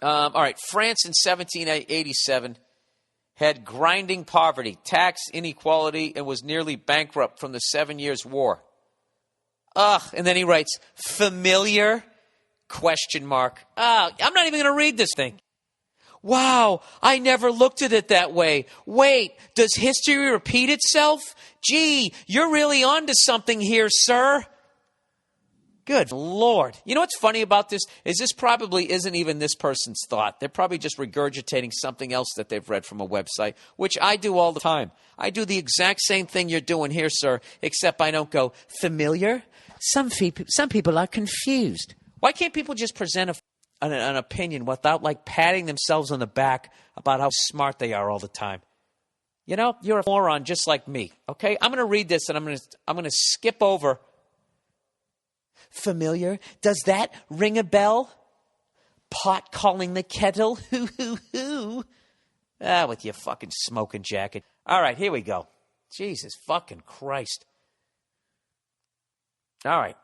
All right, France in 1787 had grinding poverty, tax inequality, and was nearly bankrupt from the 7 Years' War. And then he writes, familiar? ? I'm not even going to read this thing. Wow, I never looked at it that way. Wait, does history repeat itself? Gee, you're really onto something here, sir. Good Lord. You know what's funny about this? Is this probably isn't even this person's thought. They're probably just regurgitating something else that they've read from a website, which I do all the time. I do the exact same thing you're doing here, sir, except I don't go, familiar? Some people are confused. Why can't people just present an opinion without, like, patting themselves on the back about how smart they are all the time? You know, you're a moron just like me, okay? I'm going to read this, and I'm going to skip over. Familiar? Does that ring a bell? Pot calling the kettle? Hoo, hoo, hoo. With your fucking smoking jacket. All right, here we go. Jesus fucking Christ. All right.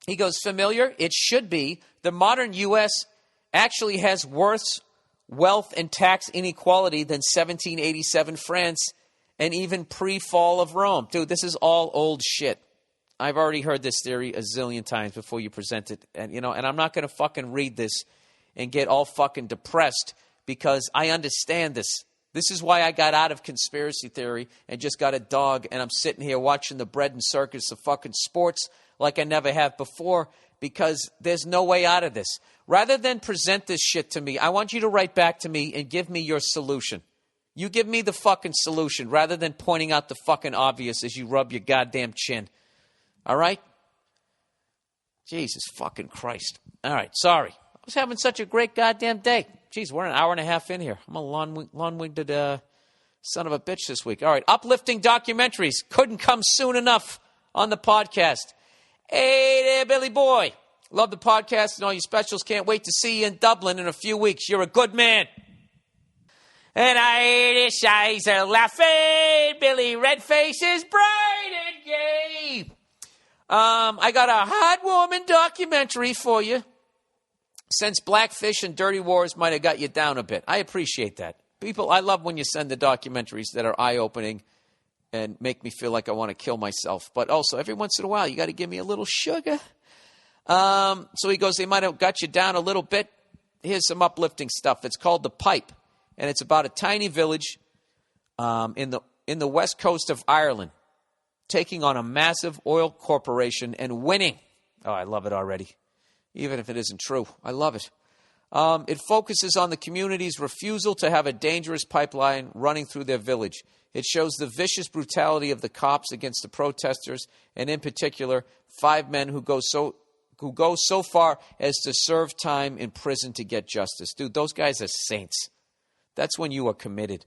He goes, familiar? It should be. The modern U.S. actually has worse wealth and tax inequality than 1787 France and even pre-fall of Rome. Dude, this is all old shit. I've already heard this theory a zillion times before you present it. And, you know, and I'm not going to fucking read this and get all fucking depressed because I understand this. This is why I got out of conspiracy theory and just got a dog, and I'm sitting here watching the bread and circus of fucking sports like I never have before, because there's no way out of this. Rather than present this shit to me, I want you to write back to me and give me your solution. You give me the fucking solution rather than pointing out the fucking obvious as you rub your goddamn chin. All right? Jesus fucking Christ. All right, sorry. I was having such a great goddamn day. Jeez, we're an hour and a half in here. I'm a long-winded son of a bitch this week. All right, uplifting documentaries couldn't come soon enough on the podcast. Hey there, Billy boy. Love the podcast and all your specials. Can't wait to see you in Dublin in a few weeks. You're a good man. And Irish eyes are laughing. Billy Redface is bright and gay. I got a heartwarming documentary for you. Since Blackfish and Dirty Wars might have got you down a bit. I appreciate that. People, I love when you send the documentaries that are eye-opening and make me feel like I want to kill myself. But also, every once in a while, you got to give me a little sugar. So he goes, they might have got you down a little bit. Here's some uplifting stuff. It's called The Pipe, and it's about a tiny village in the west coast of Ireland taking on a massive oil corporation and winning. Oh, I love it already. Even if it isn't true. I love it. It focuses on the community's refusal to have a dangerous pipeline running through their village. It shows the vicious brutality of the cops against the protesters, and in particular, 5 men who go so far as to serve time in prison to get justice. Dude, those guys are saints. That's when you are committed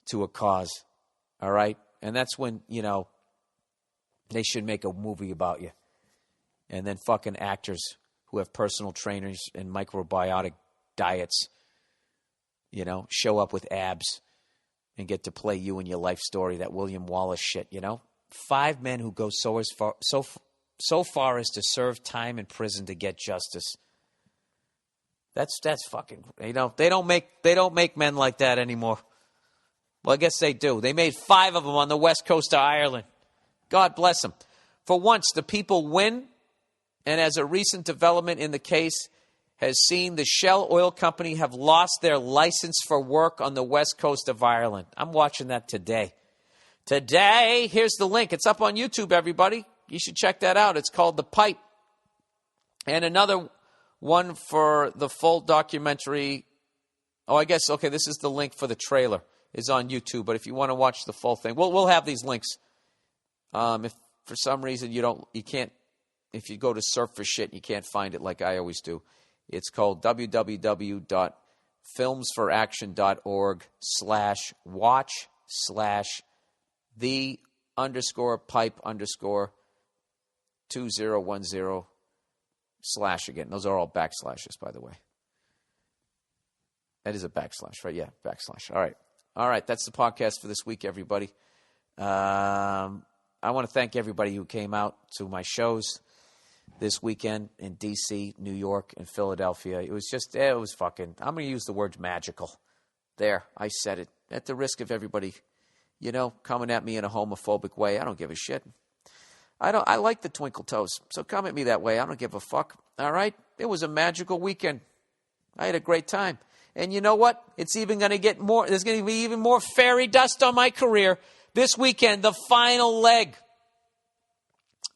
to a cause, all right? And that's when, you know, they should make a movie about you. And then fucking actors who have personal trainers and microbiotic diets, you know, show up with abs and get to play you in your life story, that William Wallace shit, you know? 5 men who go so far as to serve time in prison to get justice. That's fucking, you know, they don't make men like that anymore. Well, I guess they do. They made 5 of them on the west coast of Ireland. God bless them. For once, the people win. And as a recent development in the case has seen, the Shell Oil Company have lost their license for work on the west coast of Ireland. I'm watching that today. Today, here's the link. It's up on YouTube, everybody. You should check that out. It's called The Pipe. And another one for the full documentary. Oh, I guess, okay, this is the link for the trailer. Is on YouTube. But if you want to watch the full thing, we'll have these links. If for some reason you can't, if you go to surf for shit, you can't find it like I always do. It's called www.filmsforaction.org/watch/the_pipe_2010/ again. Those are all backslashes, by the way. That is a backslash, right? Yeah, backslash. All right, that's the podcast for this week, everybody. I want to thank everybody who came out to my shows. this weekend in D.C., New York, and Philadelphia. It was fucking, I'm going to use the word magical. There, I said it. At the risk of everybody, coming at me in a homophobic way, I don't give a shit. I like the twinkle toes, so come at me that way. I don't give a fuck, all right? It was a magical weekend. I had a great time. And you know what? It's even going to get more. There's going to be even more fairy dust on my career this weekend, the final leg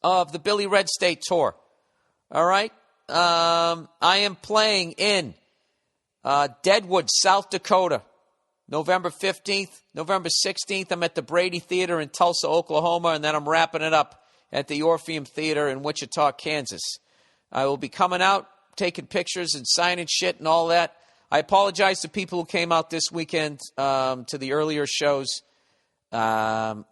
of the Billy Red State Tour. All right? I am playing in Deadwood, South Dakota, November 15th. November 16th, I'm at the Brady Theater in Tulsa, Oklahoma, and then I'm wrapping it up at the Orpheum Theater in Wichita, Kansas. I will be coming out, taking pictures and signing shit and all that. I apologize to people who came out this weekend to the earlier shows. A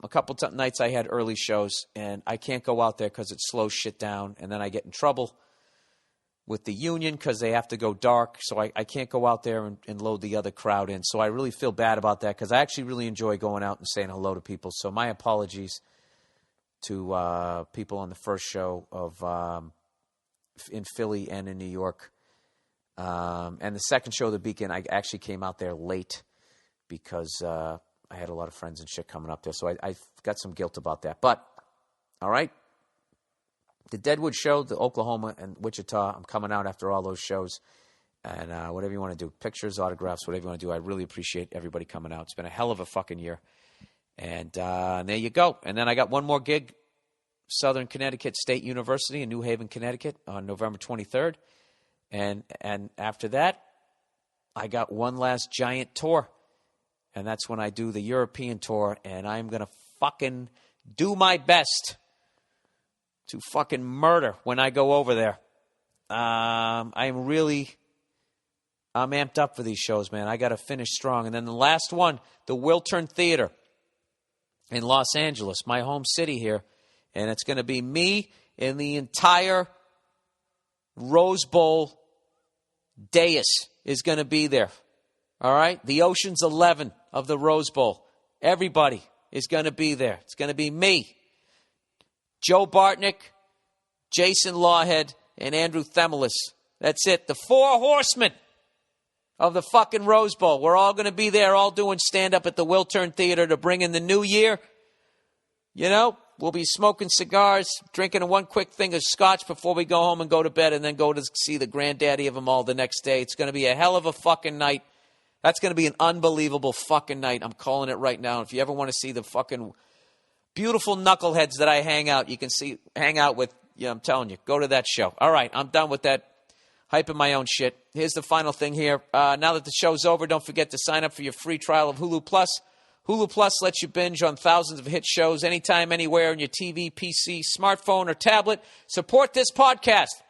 couple nights I had early shows, and I can't go out there because it slows shit down, and then I get in trouble with the union because they have to go dark, so I can't go out there and load the other crowd in. So I really feel bad about that because I actually really enjoy going out and saying hello to people. So my apologies to people on the first show of in Philly and in New York. And the second show of the weekend, I actually came out there late because I had a lot of friends and shit coming up there. So I got some guilt about that. But, all right, the Deadwood show, the Oklahoma and Wichita, I'm coming out after all those shows. And whatever you want to do, pictures, autographs, whatever you want to do, I really appreciate everybody coming out. It's been a hell of a fucking year. And there you go. And then I got one more gig, Southern Connecticut State University in New Haven, Connecticut on November 23rd. And after that, I got one last giant tour. And that's when I do the European tour. And I'm going to fucking do my best to fucking murder when I go over there. I'm amped up for these shows, man. I got to finish strong. And then the last one, the Wiltern Theater in Los Angeles, my home city here. And it's going to be me and the entire Rose Bowl dais is going to be there. All right? The Ocean's 11 of the Rose Bowl. Everybody is going to be there. It's going to be me, Joe Bartnick, Jason Lawhead, and Andrew Themelis. That's it. The four horsemen of the fucking Rose Bowl. We're all going to be there, all doing stand-up at the Wiltern Theater to bring in the new year. We'll be smoking cigars, drinking one quick thing of scotch before we go home and go to bed, and then go to see the granddaddy of them all the next day. It's going to be a hell of a fucking night. That's going to be an unbelievable fucking night. I'm calling it right now. If you ever want to see the fucking beautiful knuckleheads that I hang out with, I'm telling you, go to that show. All right, I'm done with that hyping my own shit. Here's the final thing here. Now that the show's over, don't forget to sign up for your free trial of Hulu Plus. Hulu Plus lets you binge on thousands of hit shows anytime, anywhere on your TV, PC, smartphone, or tablet. Support this podcast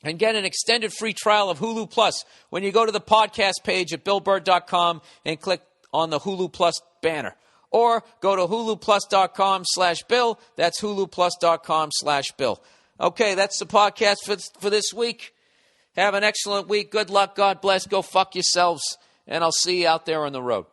and get an extended free trial of Hulu Plus when you go to the podcast page at BillBurr.com and click on the Hulu Plus banner. Or go to HuluPlus.com/Bill. That's HuluPlus.com/Bill. Okay, that's the podcast for this week. Have an excellent week. Good luck. God bless. Go fuck yourselves. And I'll see you out there on the road.